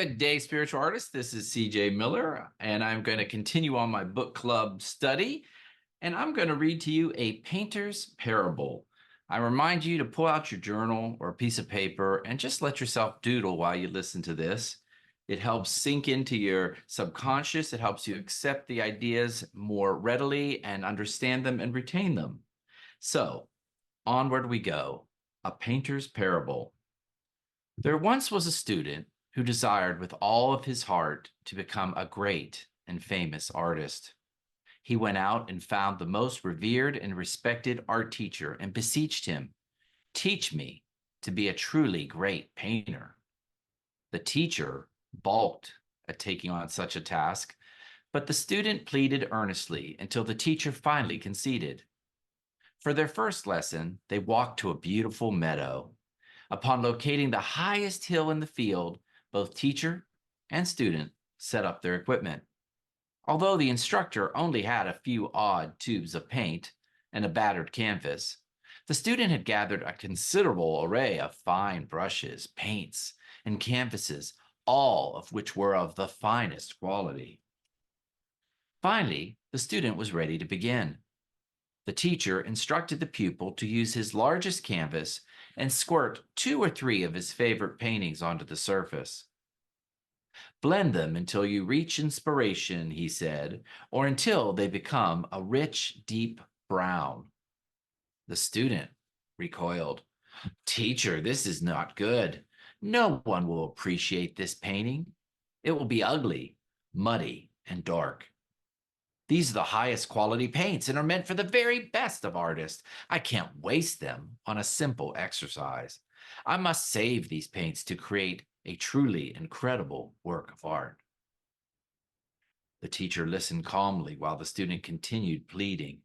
Good day, spiritual artists. This is CJ Miller, and I'm going to continue on my book club study, and I'm going to read to you a painter's parable. I remind you to pull out your journal or a piece of paper and just let yourself doodle while you listen to this. It helps sink into your subconscious. It helps you accept the ideas more readily and understand them and retain them. So, onward we go. A painter's parable. There once was a student who desired with all of his heart to become a great and famous artist. He went out and found the most revered and respected art teacher and beseeched him, "Teach me to be a truly great painter." The teacher balked at taking on such a task, but the student pleaded earnestly until the teacher finally conceded. For their first lesson, they walked to a beautiful meadow. Upon locating the highest hill in the field, both teacher and student set up their equipment. Although the instructor only had a few odd tubes of paint and a battered canvas, the student had gathered a considerable array of fine brushes, paints, and canvases, all of which were of the finest quality. Finally, the student was ready to begin. The teacher instructed the pupil to use his largest canvas and squirt 2 or 3 of his favorite paintings onto the surface. Blend them until you reach inspiration, he said, or until they become a rich, deep brown. The student recoiled. "Teacher, this is not good. No one will appreciate this painting. It will be ugly, muddy, and dark. These are the highest quality paints and are meant for the very best of artists. I can't waste them on a simple exercise. I must save these paints to create a truly incredible work of art." The teacher listened calmly while the student continued pleading.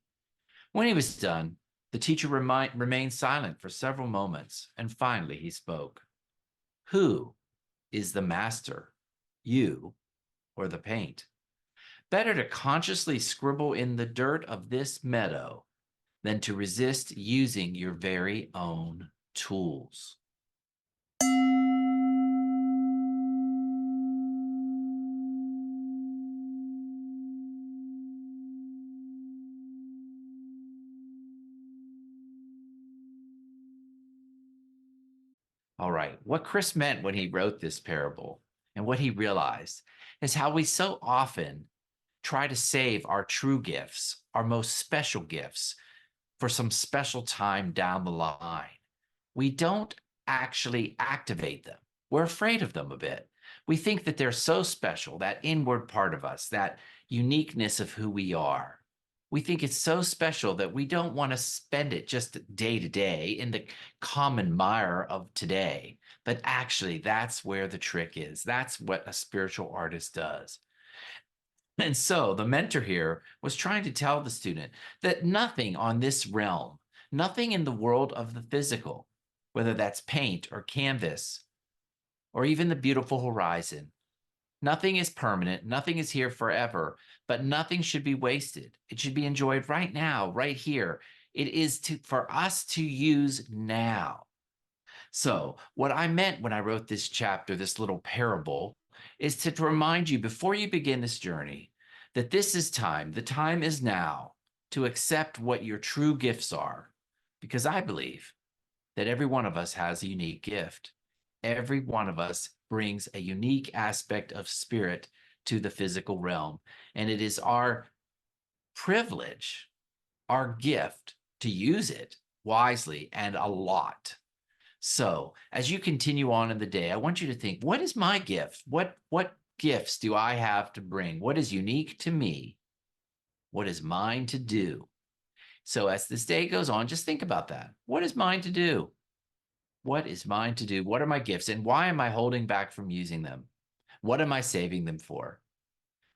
When he was done, the teacher remained silent for several moments, and finally he spoke. "Who is the master, you or the paint? Better to consciously scribble in the dirt of this meadow than to resist using your very own tools." All right, what Chris meant when he wrote this parable and what he realized is how we so often try to save our true gifts, our most special gifts, for some special time down the line. We don't actually activate them. We're afraid of them a bit. We think that they're so special, that inward part of us, that uniqueness of who we are. We think it's so special that we don't want to spend it just day to day in the common mire of today. But actually, that's where the trick is. That's what a spiritual artist does. And so the mentor here was trying to tell the student that nothing on this realm, nothing in the world of the physical, whether that's paint or canvas or even the beautiful horizon, nothing is permanent, nothing is here forever, but nothing should be wasted. It should be enjoyed right now, right here. It is for us to use now. So what I meant when I wrote this chapter, this little parable, is to remind you before you begin this journey that this is time. The time is now to accept what your true gifts are, because I believe that every one of us has a unique gift. Every one of us brings a unique aspect of spirit to the physical realm, and it is our privilege, our gift, to use it wisely and a lot. So as you continue on in the day, I want you to think, what is my gift? What gifts do I have to bring? What is unique to me? What is mine to do? So as this day goes on, just think about that. What is mine to do? What is mine to do? What are my gifts? And why am I holding back from using them? What am I saving them for?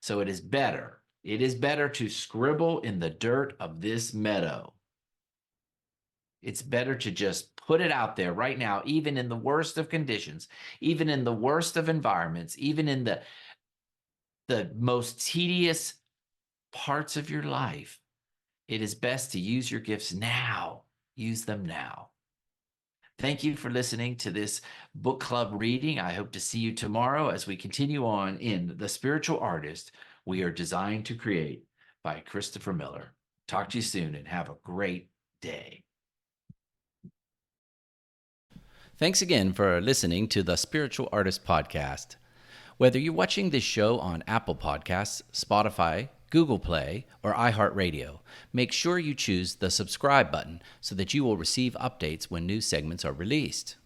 So it is better. It is better to scribble in the dirt of this meadow. It's better to just put it out there right now, even in the worst of conditions, even in the worst of environments, even in the most tedious parts of your life. It is best to use your gifts now. Use them now. Thank you for listening to this book club reading. I hope to see you tomorrow as we continue on in The Spiritual Artist We Are Designed to Create by Christopher Miller. Talk to you soon and have a great day. Thanks again for listening to the Spiritual Artist Podcast. Whether you're watching this show on Apple Podcasts, Spotify, Google Play, or iHeartRadio, make sure you choose the subscribe button so that you will receive updates when new segments are released.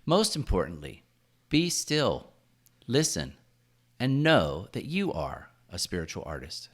Most importantly, be still, listen, and know that you are a spiritual artist.